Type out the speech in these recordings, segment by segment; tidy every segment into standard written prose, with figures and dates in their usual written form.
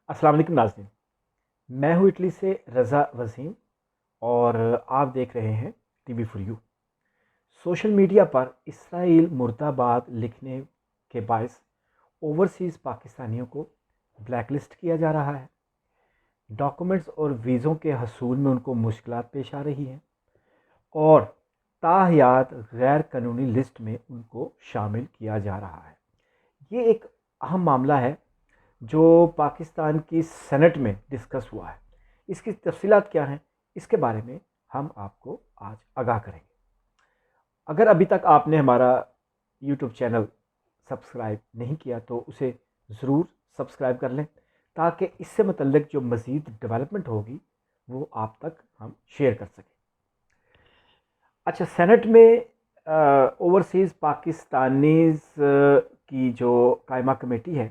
السلام علیکم ناظرین، میں ہوں اٹلی سے رضا وسیم اور آپ دیکھ رہے ہیں TV four U. Social media پر اسرائیل مرد آباد لکھنے کے باعث اوورسیز پاکستانیوں کو بلیک لسٹ کیا جا رہا ہے۔ ڈاکومنٹس اور ویزوں کے حصول میں ان کو مشکلات پیش آ رہی ہیں اور تاحیات غیر قانونی لسٹ میں ان کو شامل کیا جا رہا ہے۔ یہ ایک اہم معاملہ ہے جو پاکستان کی سینٹ میں ڈسکس ہوا ہے۔ اس کی تفصیلات کیا ہیں، اس کے بارے میں ہم آپ کو آج آگاہ کریں گے۔ اگر ابھی تک آپ نے ہمارا یوٹیوب چینل سبسکرائب نہیں کیا تو اسے ضرور سبسکرائب کر لیں تاکہ اس سے متعلق جو مزید ڈیولپمنٹ ہوگی وہ آپ تک ہم شیئر کر سکیں۔ اچھا، سینٹ میں اوورسیز پاکستانیز کی جو قائمہ کمیٹی ہے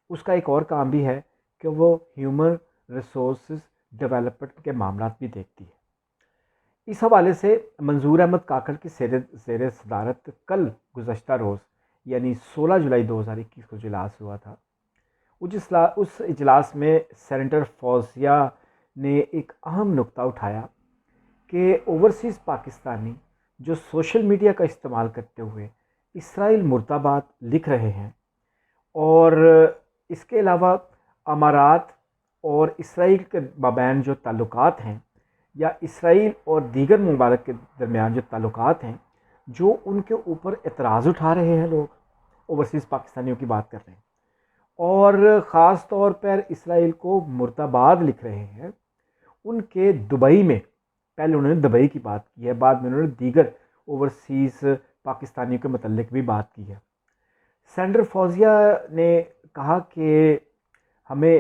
اس کا ایک اور کام بھی ہے کہ وہ ہیومن ریسورسز ڈیولپمنٹ کے معاملات بھی دیکھتی ہے۔ اس حوالے سے منظور احمد کاکڑ کی زیر صدارت کل گزشتہ روز یعنی 16 جولائی 2021 کو اجلاس ہوا تھا۔ اس اجلاس میں سینیٹر فوزیہ نے ایک اہم نقطہ اٹھایا کہ اوورسیز پاکستانی جو سوشل میڈیا کا استعمال کرتے ہوئے اسرائیل مرد آباد لکھ رہے ہیں اور اس کے علاوہ امارات اور اسرائیل کے مابین جو تعلقات ہیں یا اسرائیل اور دیگر ممالک کے درمیان جو تعلقات ہیں، جو ان کے اوپر اعتراض اٹھا رہے ہیں، لوگ اوورسیز پاکستانیوں کی بات کر رہے ہیں اور خاص طور پر اسرائیل کو مرد آباد لکھ رہے ہیں، ان کے دبئی میں پہلے انہوں نے دبئی کی بات کی ہے، بعد میں انہوں نے دیگر اوورسیز پاکستانیوں کے متعلق بھی بات کی ہے۔ سینیٹر فوزیہ نے کہا کہ ہمیں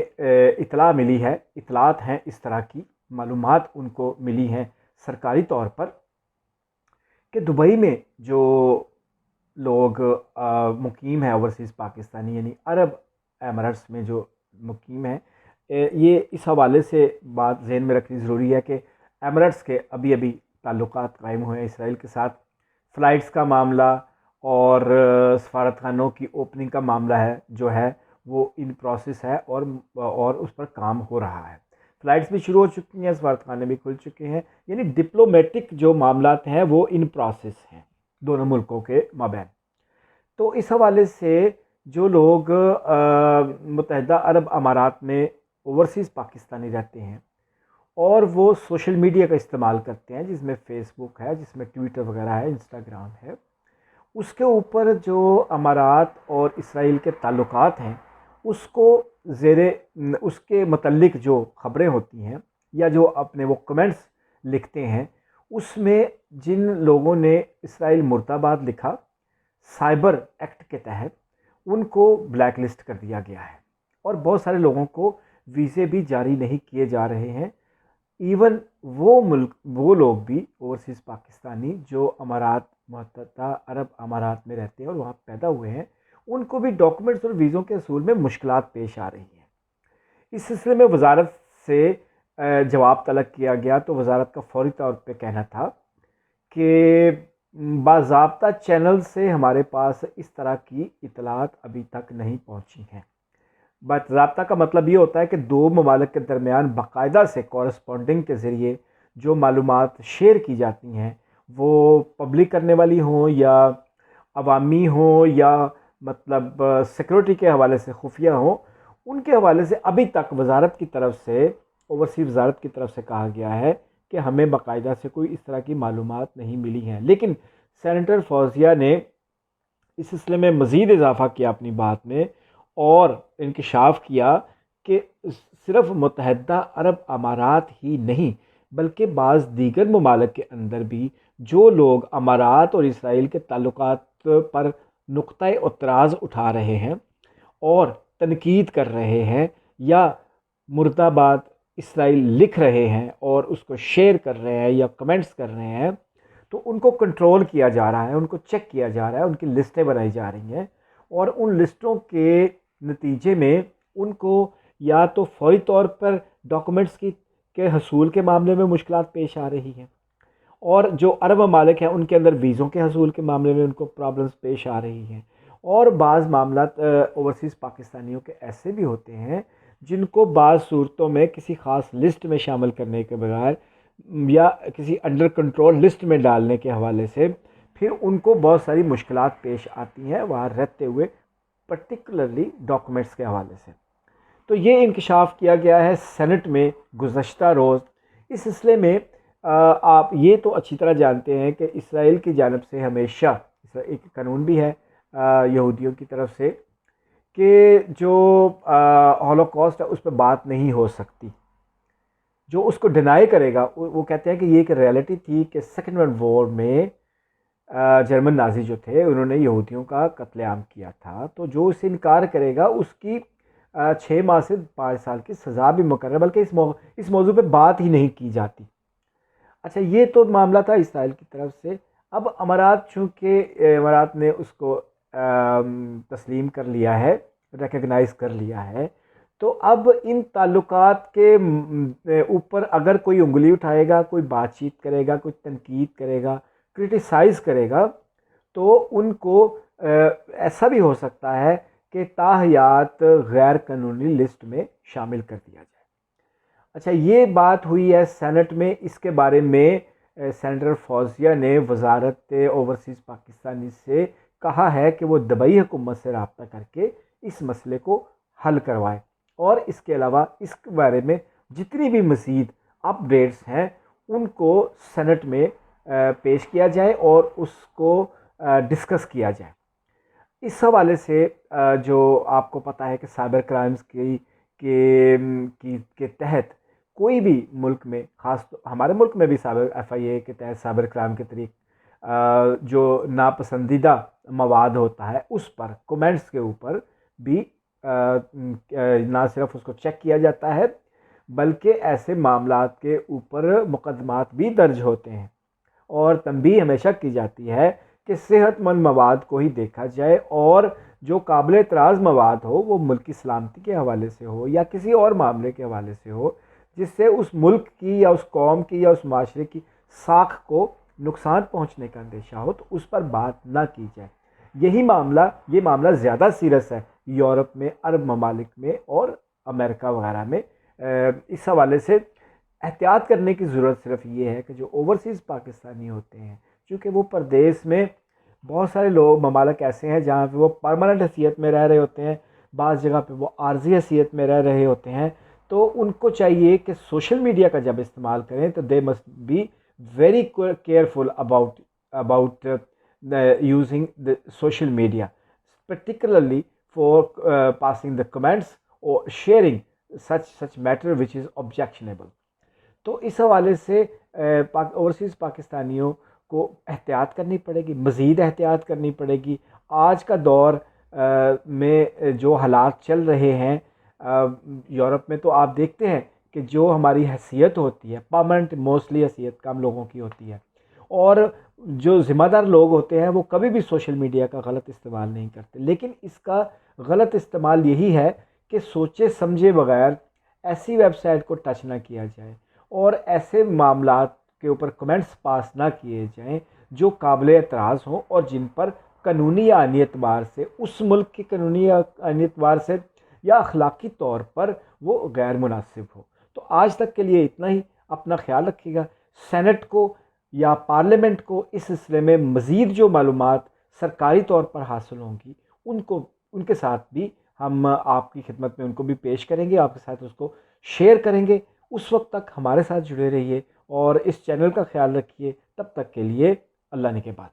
اطلاعات ہیں، اس طرح کی معلومات ان کو ملی ہیں سرکاری طور پر کہ دبئی میں جو لوگ مقیم ہیں اوورسیز پاکستانی یعنی عرب ایمریٹس میں جو مقیم ہیں، یہ اس حوالے سے بات ذہن میں رکھنی ضروری ہے کہ ایمریٹس کے ابھی تعلقات قائم ہوئے ہیں اسرائیل کے ساتھ۔ فلائٹس کا معاملہ اور سفارت خانوں کی اوپننگ کا معاملہ جو ہے وہ ان پروسیس ہے اور اس پر کام ہو رہا ہے۔ فلائٹس بھی شروع ہو چکی ہیں، سفارت خانے بھی کھل چکے ہیں، یعنی ڈپلومیٹک جو معاملات ہیں وہ ان پروسیس ہیں دونوں ملکوں کے مابین۔ تو اس حوالے سے جو لوگ متحدہ عرب امارات میں اوورسیز پاکستانی رہتے ہیں اور وہ سوشل میڈیا کا استعمال کرتے ہیں، جس میں فیس بک ہے، جس میں ٹویٹر وغیرہ ہے، انسٹاگرام ہے، اس کے اوپر جو امارات اور اسرائیل کے تعلقات ہیں اس کے متعلق جو خبریں ہوتی ہیں یا جو اپنے وہ کمنٹس لکھتے ہیں، اس میں جن لوگوں نے اسرائیل مرد آباد لکھا، سائبر ایکٹ کے تحت ان کو بلیک لسٹ کر دیا گیا ہے اور بہت سارے لوگوں کو ویزے بھی جاری نہیں کیے جا رہے ہیں۔ ایون وہ لوگ بھی اوورسیز پاکستانی جو متحدہ عرب امارات میں رہتے ہیں اور وہاں پیدا ہوئے ہیں، ان کو بھی ڈاکومنٹس اور ویزوں کے حصول میں مشکلات پیش آ رہی ہیں۔ اس سلسلے میں وزارت سے جواب طلب کیا گیا تو وزارت کا فوری طور پہ کہنا تھا کہ باضابطہ چینل سے ہمارے پاس اس طرح کی اطلاعات ابھی تک نہیں پہنچی ہیں۔ باضابطہ کا مطلب یہ ہوتا ہے کہ دو ممالک کے درمیان باقاعدہ سے کورسپونڈنگ کے ذریعے جو معلومات شیئر کی جاتی ہیں وہ پبلک کرنے والی ہوں یا عوامی ہوں یا مطلب سیکورٹی کے حوالے سے خفیہ ہوں، ان کے حوالے سے ابھی تک وزارت کی طرف سے اوورسیز وزارت کی طرف سے کہا گیا ہے کہ ہمیں باقاعدہ سے کوئی اس طرح کی معلومات نہیں ملی ہیں۔ لیکن سینیٹر فوزیہ نے اس سلسلے میں مزید اضافہ کیا اپنی بات میں اور انکشاف کیا کہ صرف متحدہ عرب امارات ہی نہیں بلکہ بعض دیگر ممالک کے اندر بھی جو لوگ امارات اور اسرائیل کے تعلقات پر نقطہ اعتراض اٹھا رہے ہیں اور تنقید کر رہے ہیں یا مرد آباد اسرائیل لکھ رہے ہیں اور اس کو شیئر کر رہے ہیں یا کمنٹس کر رہے ہیں، تو ان کو کنٹرول کیا جا رہا ہے، ان کو چیک کیا جا رہا ہے، ان کی لسٹیں بنائی جا رہی ہیں اور ان لسٹوں کے نتیجے میں ان کو یا تو فوری طور پر ڈاکومنٹس کے حصول کے معاملے میں مشکلات پیش آ رہی ہیں اور جو عرب ممالک ہیں ان کے اندر ویزوں کے حصول کے معاملے میں ان کو پرابلمس پیش آ رہی ہیں، اور بعض معاملات اوورسیز پاکستانیوں کے ایسے بھی ہوتے ہیں جن کو بعض صورتوں میں کسی خاص لسٹ میں شامل کرنے کے بغیر یا کسی انڈر کنٹرول لسٹ میں ڈالنے کے حوالے سے پھر ان کو بہت ساری مشکلات پیش آتی ہیں وہاں رہتے ہوئے، پرٹیکولرلی ڈاکومنٹس کے حوالے سے۔ تو یہ انکشاف کیا گیا ہے سینٹ میں گزشتہ روز۔ اس سلسلے میں آپ یہ تو اچھی طرح جانتے ہیں کہ اسرائیل کی جانب سے ہمیشہ ایک قانون بھی ہے یہودیوں کی طرف سے کہ جو ہولوکاسٹ ہے اس پہ بات نہیں ہو سکتی۔ جو اس کو ڈینائی کرے گا وہ کہتے ہیں کہ یہ ایک ریئلٹی تھی کہ سیکنڈ ورلڈ وار میں جرمن نازی جو تھے انہوں نے یہودیوں کا قتل عام کیا تھا، تو جو اس سے انکار کرے گا اس کی 6 ماہ سے 5 سال کی سزا بھی مقرر، بلکہ اس موضوع پہ بات ہی نہیں کی جاتی۔ اچھا، یہ تو معاملہ تھا اسرائیل کی طرف سے۔ اب امارات، چونکہ امارات نے اس کو تسلیم کر لیا ہے، ریکگنائز کر لیا ہے، تو اب ان تعلقات کے اوپر اگر کوئی انگلی اٹھائے گا، کوئی بات چیت کرے گا، کوئی تنقید کرے گا، کرٹیسائز کرے گا، تو ان کو ایسا بھی ہو سکتا ہے کہ تاحیات غیر قانونی لسٹ میں شامل کر دیا جائے۔ اچھا، یہ بات ہوئی ہے سینٹ میں۔ اس کے بارے میں سینیٹر فوزیہ نے وزارت اوورسیز پاکستانی سے کہا ہے کہ وہ دبئی حکومت سے رابطہ کر کے اس مسئلے کو حل کروائے، اور اس کے علاوہ اس کے بارے میں جتنی بھی مزید اپ ڈیٹس ہیں ان کو سینٹ میں پیش کیا جائے اور اس کو ڈسکس کیا جائے۔ اس حوالے سے جو آپ کو پتہ ہے کہ سائبر کرائمز کے تحت کوئی بھی ملک میں، خاص ہمارے ملک میں بھی FIA کے تحت سائبر کرائم کے طریق جو ناپسندیدہ مواد ہوتا ہے اس پر کومنٹس کے اوپر بھی نہ صرف اس کو چیک کیا جاتا ہے بلکہ ایسے معاملات کے اوپر مقدمات بھی درج ہوتے ہیں، اور تنبیہ ہمیشہ کی جاتی ہے کہ صحت مند مواد کو ہی دیکھا جائے، اور جو قابل اعتراض مواد ہو وہ ملک کی سلامتی کے حوالے سے ہو یا کسی اور معاملے کے حوالے سے ہو جس سے اس ملک کی یا اس قوم کی یا اس معاشرے کی ساکھ کو نقصان پہنچنے کا اندیشہ ہو، تو اس پر بات نہ کی جائے۔ یہ معاملہ زیادہ سیریس ہے یورپ میں، عرب ممالک میں اور امریکہ وغیرہ میں۔ اس حوالے سے احتیاط کرنے کی ضرورت صرف یہ ہے کہ جو اوورسیز پاکستانی ہوتے ہیں، چونکہ وہ پردیس میں بہت سارے ممالک ایسے ہیں جہاں پہ وہ پرماننٹ حیثیت میں رہ رہے ہوتے ہیں، بعض جگہ پہ وہ عارضی حیثیت میں رہ رہے ہوتے ہیں، تو ان کو چاہیے کہ سوشل میڈیا کا جب استعمال کریں تو they must be very careful about using the social media, particularly for passing the comments or sharing such matter which is objectionable۔ تو اس حوالے سے اوورسیز پاکستانیوں کو احتیاط کرنی پڑے گی، مزید احتیاط کرنی پڑے گی۔ آج کا دور میں جو حالات چل رہے ہیں یورپ میں، تو آپ دیکھتے ہیں کہ جو ہماری حیثیت ہوتی ہے پرماننٹ، موسٹلی حیثیت کم لوگوں کی ہوتی ہے، اور جو ذمہ دار لوگ ہوتے ہیں وہ کبھی بھی سوشل میڈیا کا غلط استعمال نہیں کرتے، لیکن اس کا غلط استعمال یہی ہے کہ سوچے سمجھے بغیر ایسی ویب سائٹ کو ٹچ نہ کیا جائے اور ایسے معاملات کے اوپر کمنٹس پاس نہ کیے جائیں جو قابل اعتراض ہوں اور جن پر قانونی آئینی اعتبار سے، اس ملک کی قانونی آئینی اعتبار سے یا اخلاقی طور پر وہ غیر مناسب ہو۔ تو آج تک کے لیے اتنا ہی۔ اپنا خیال رکھیے گا۔ سینٹ کو یا پارلیمنٹ کو اس سلسلے میں مزید جو معلومات سرکاری طور پر حاصل ہوں گی ان کے ساتھ بھی ہم آپ کی خدمت میں ان کو بھی پیش کریں گے، آپ کے ساتھ اس کو شیئر کریں گے۔ اس وقت تک ہمارے ساتھ جڑے رہیے اور اس چینل کا خیال رکھیے۔ تب تک کے لیے اللہ نے کے بعد۔